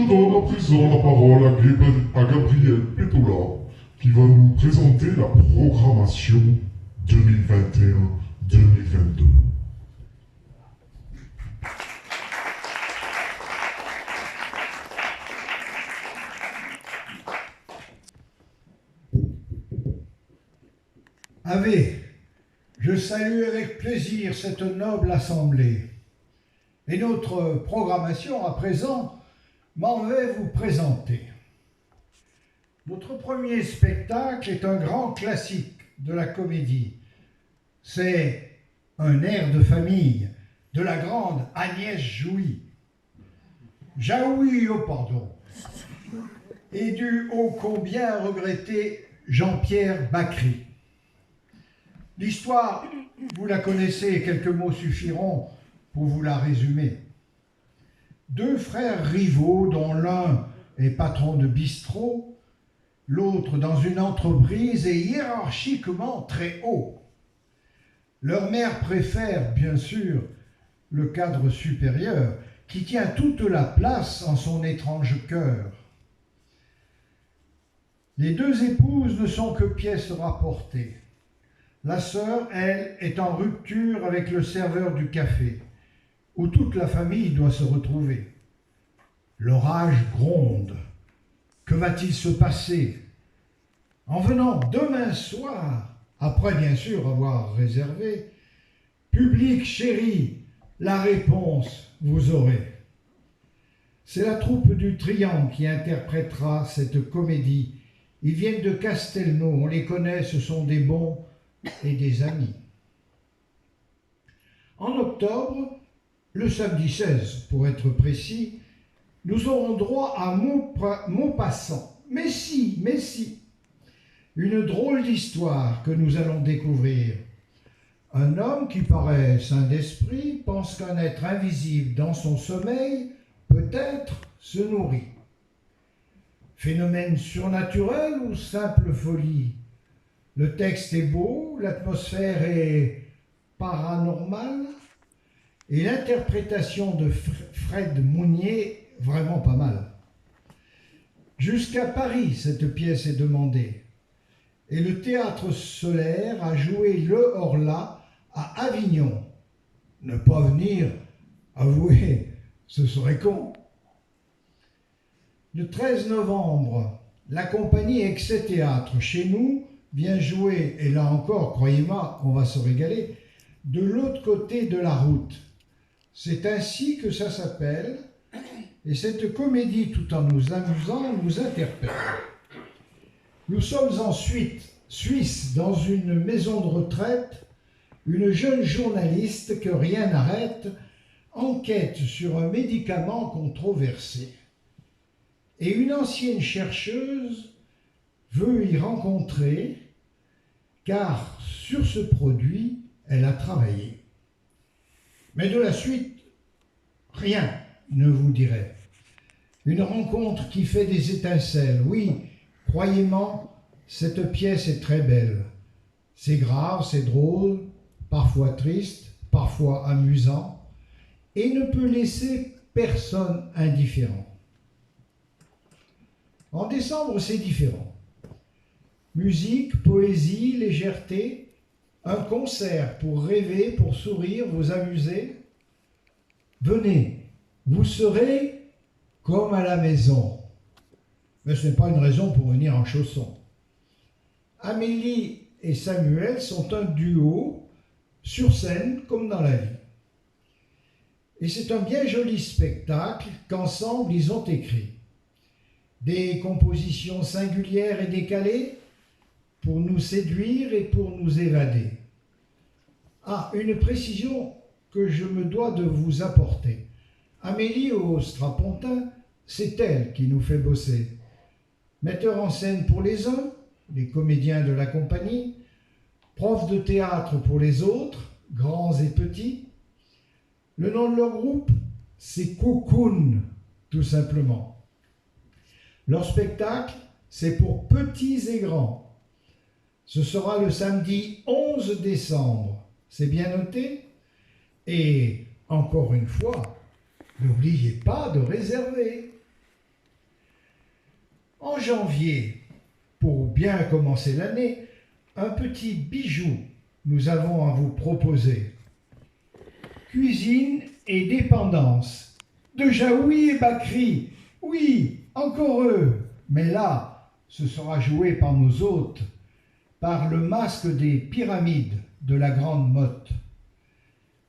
Je donne à présent la parole à Gabriel Pétola, qui va nous présenter la programmation 2021-2022. Ave, je salue avec plaisir cette noble assemblée. Et notre programmation à présent m'en vais vous présenter. Notre premier spectacle est un grand classique de la comédie. C'est un air de famille de la grande Agnès Jaoui. Jaoui, oh pardon. Et du ô combien regretté Jean-Pierre Bacry. L'histoire, vous la connaissez, quelques mots suffiront pour vous la résumer. Deux frères rivaux, dont l'un est patron de bistrot, l'autre dans une entreprise et hiérarchiquement très haut. Leur mère préfère, bien sûr, le cadre supérieur, qui tient toute la place en son étrange cœur. Les deux épouses ne sont que pièces rapportées. La sœur, elle, est en rupture avec le serveur du café, où toute la famille doit se retrouver. L'orage gronde. Que va-t-il se passer? En venant demain soir, après bien sûr avoir réservé, public chéri, la réponse vous aurez. C'est la troupe du Triangle qui interprétera cette comédie. Ils viennent de Castelnau, on les connaît, ce sont des bons et des amis. En octobre, le samedi 16 pour être précis, nous aurons droit à Maupassant. Mais si, une drôle d'histoire que nous allons découvrir. Un homme qui paraît sain d'esprit pense qu'un être invisible dans son sommeil peut-être se nourrit. Phénomène surnaturel ou simple folie? Le texte est beau, l'atmosphère est paranormale et l'interprétation de Fred Mounier vraiment pas mal. Jusqu'à Paris, cette pièce est demandée. Et le Théâtre Solaire a joué Le Horla à Avignon. Ne pas venir, avouez, ce serait con. Le 13 novembre, la compagnie Excès Théâtre, chez nous, vient jouer, et là encore, croyez-moi, on va se régaler, de l'autre côté de la route. C'est ainsi que ça s'appelle, et cette comédie, tout en nous amusant, nous interpelle. Nous sommes ensuite Suisse, dans une maison de retraite, une jeune journaliste que rien n'arrête enquête sur un médicament controversé. Et une ancienne chercheuse veut y rencontrer, car sur ce produit, elle a travaillé. Mais de la suite, rien ne vous dirai. Une rencontre qui fait des étincelles. Oui, croyez-moi, cette pièce est très belle. C'est grave, c'est drôle, parfois triste, parfois amusant, et ne peut laisser personne indifférent. En décembre, c'est différent. Musique, poésie, légèreté, un concert pour rêver, pour sourire, vous amuser. Venez, vous serez comme à la maison. Mais ce n'est pas une raison pour venir en chaussons. Amélie et Samuel sont un duo sur scène comme dans la vie. Et c'est un bien joli spectacle qu'ensemble ils ont écrit. Des compositions singulières et décalées pour nous séduire et pour nous évader. Ah, une précision que je me dois de vous apporter. Amélie au strapontin, c'est elle qui nous fait bosser. Metteur en scène pour les uns, les comédiens de la compagnie, prof de théâtre pour les autres, grands et petits. Le nom de leur groupe, c'est Cocoon, tout simplement. Leur spectacle, c'est pour petits et grands. Ce sera le samedi 11 décembre. C'est bien noté? Et encore une fois, n'oubliez pas de réserver. En janvier, pour bien commencer l'année, un petit bijou nous avons à vous proposer. Cuisine et dépendance. De Jaoui et Bakri. Oui, encore eux. Mais là, ce sera joué par nos hôtes, par le masque des pyramides de la Grande Motte.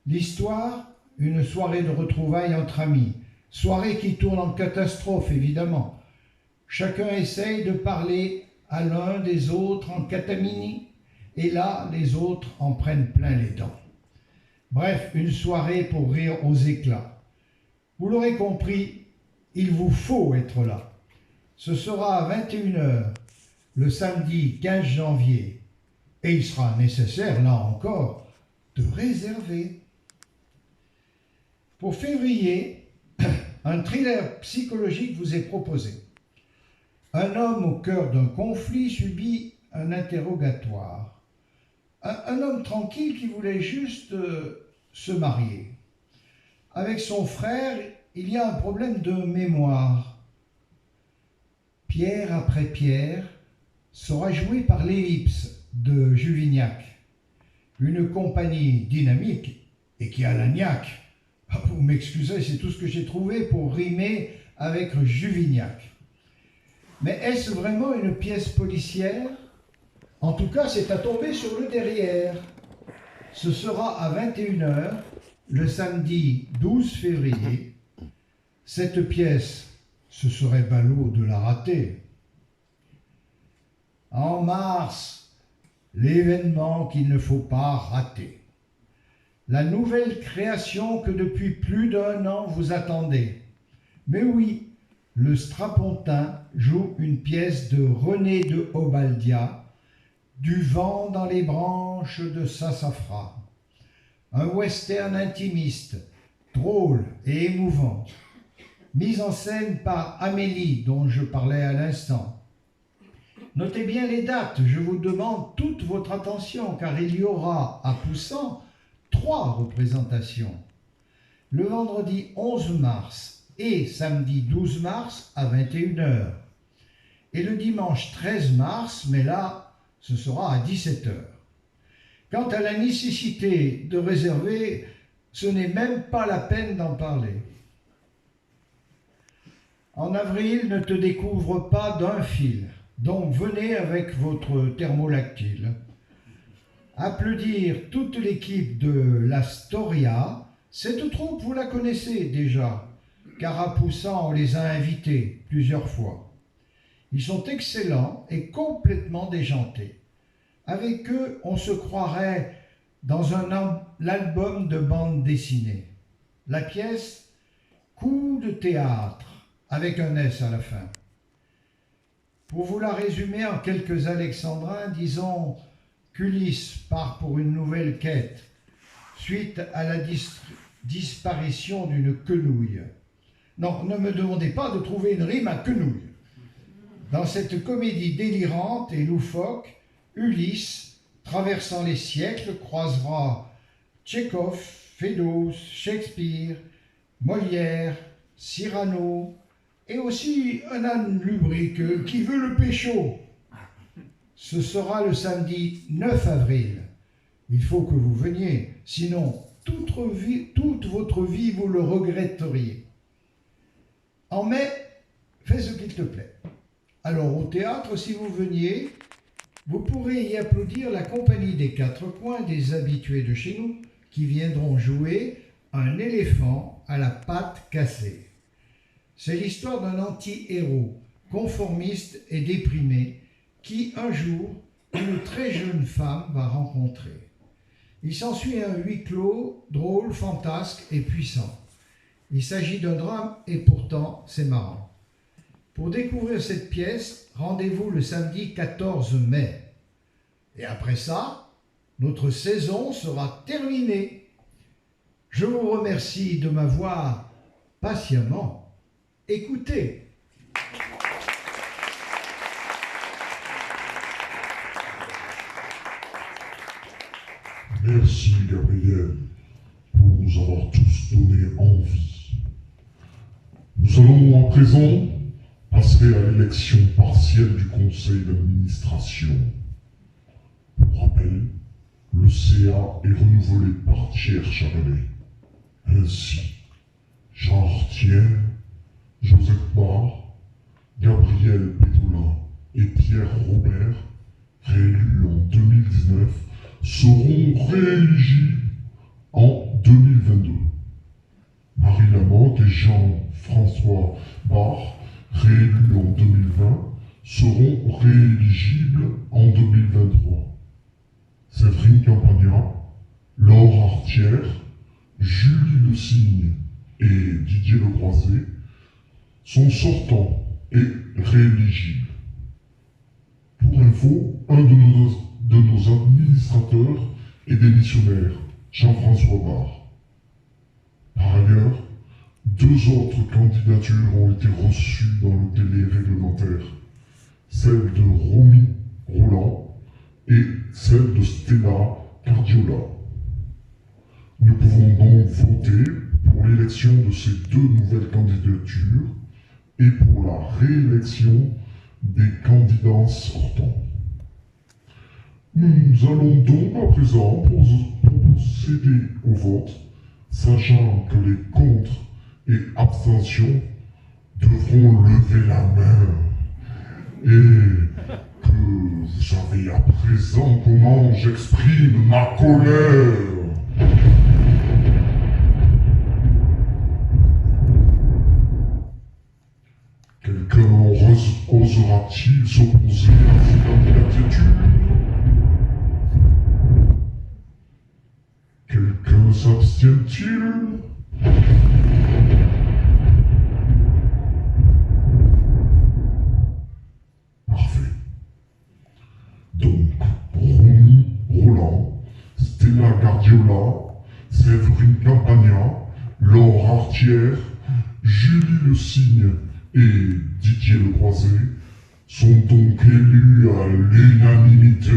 L'histoire, une soirée de retrouvailles entre amis. Soirée qui tourne en catastrophe, évidemment. Chacun essaye de parler à l'un des autres en catamini, et là, les autres en prennent plein les dents. Bref, une soirée pour rire aux éclats. Vous l'aurez compris, il vous faut être là. Ce sera à 21h, le samedi 15 janvier, et il sera nécessaire, là encore, de réserver. Pour février, un thriller psychologique vous est proposé. Un homme au cœur d'un conflit subit un interrogatoire. Un homme tranquille qui voulait juste se marier. Avec son frère, il y a un problème de mémoire. Pierre après pierre sera joué par l'Ellipse de Juvignac, une compagnie dynamique et qui a la niaque. Vous m'excusez, c'est tout ce que j'ai trouvé pour rimer avec Juvignac. Mais est-ce vraiment une pièce policière ? En tout cas, c'est à tomber sur le derrière. Ce sera à 21h, le samedi 12 février. Cette pièce, ce serait ballot de la rater. En mars, l'événement qu'il ne faut pas rater. La nouvelle création que depuis plus d'1 an vous attendez. Mais oui, le Strapontin joue une pièce de René de Obaldia, Du vent dans les branches de Sassafras. Un western intimiste, drôle et émouvant, mise en scène par Amélie, dont je parlais à l'instant. Notez bien les dates, je vous demande toute votre attention, car il y aura à Poussan 3 représentations. Le vendredi 11 mars et samedi 12 mars à 21h. Et le dimanche 13 mars, mais là, ce sera à 17h. Quant à la nécessité de réserver, ce n'est même pas la peine d'en parler. En avril, ne te découvre pas d'un fil, donc venez avec votre thermolactyle. Applaudir toute l'équipe de l'Astoria. Cette troupe, vous la connaissez déjà, car à Poussan, on les a invités plusieurs fois. Ils sont excellents et complètement déjantés. Avec eux, on se croirait dans l'album de bande dessinée. La pièce « Coup de théâtre » avec un S à la fin. Pour vous la résumer en quelques alexandrins, disons qu'Ulysse part pour une nouvelle quête suite à la disparition d'une quenouille. Non, ne me demandez pas de trouver une rime à quenouille. Dans cette comédie délirante et loufoque, Ulysse, traversant les siècles, croisera Tchekhov, Feydeau, Shakespeare, Molière, Cyrano, et aussi un âne lubrique qui veut le pécho. Ce sera le samedi 9 avril. Il faut que vous veniez, sinon toute votre vie vous le regretteriez. En mai, fais ce qu'il te plaît. Alors au théâtre, si vous veniez, vous pourrez y applaudir la compagnie des 4 coins des habitués de chez nous qui viendront jouer un éléphant à la patte cassée. C'est l'histoire d'un anti-héros, conformiste et déprimé, qui un jour, une très jeune femme va rencontrer. Il s'ensuit un huis clos, drôle, fantasque et puissant. Il s'agit d'un drame et pourtant c'est marrant. Pour découvrir cette pièce, rendez-vous le samedi 14 mai. Et après ça, notre saison sera terminée. Je vous remercie de m'avoir patiemment écouté. Merci Gabriel pour nous avoir tous donné envie. Nous allons à présent passerait à l'élection partielle du conseil d'administration. Pour rappel, le CA est renouvelé par tiers chaque année. Ainsi, Jean Artière, Joseph Barre, Gabriel Pétola et Pierre Robert, réélus en 2019, seront rééligibles en 2022. Marie Lamotte et Jean-François Barre, réélus en 2020, seront rééligibles en 2023. Séverine Campagna, Laure Artière, Julie Le Signe et Didier Le Croisé sont sortants et rééligibles. Pour info, un de nos administrateurs est démissionnaire, Jean-François Barre. Par ailleurs, 2 autres candidatures ont été reçues dans le délai réglementaire, celle de Romy Roland et celle de Stella Cardiola. Nous pouvons donc voter pour l'élection de ces 2 nouvelles candidatures et pour la réélection des candidats sortants. Nous allons donc à présent procéder au vote, sachant que les contre et abstentions devront lever la main et que vous savez à présent comment j'exprime ma colère. Quelqu'un osera-t-il s'opposer à ces candidatures? Quelqu'un s'abstient-il? Parfait. Donc, Romy Roland, Stella Gardiola, Séverine Campagna, Laure Artière, Julie Le Signe et Didier Le Croisé sont donc élus à l'unanimité.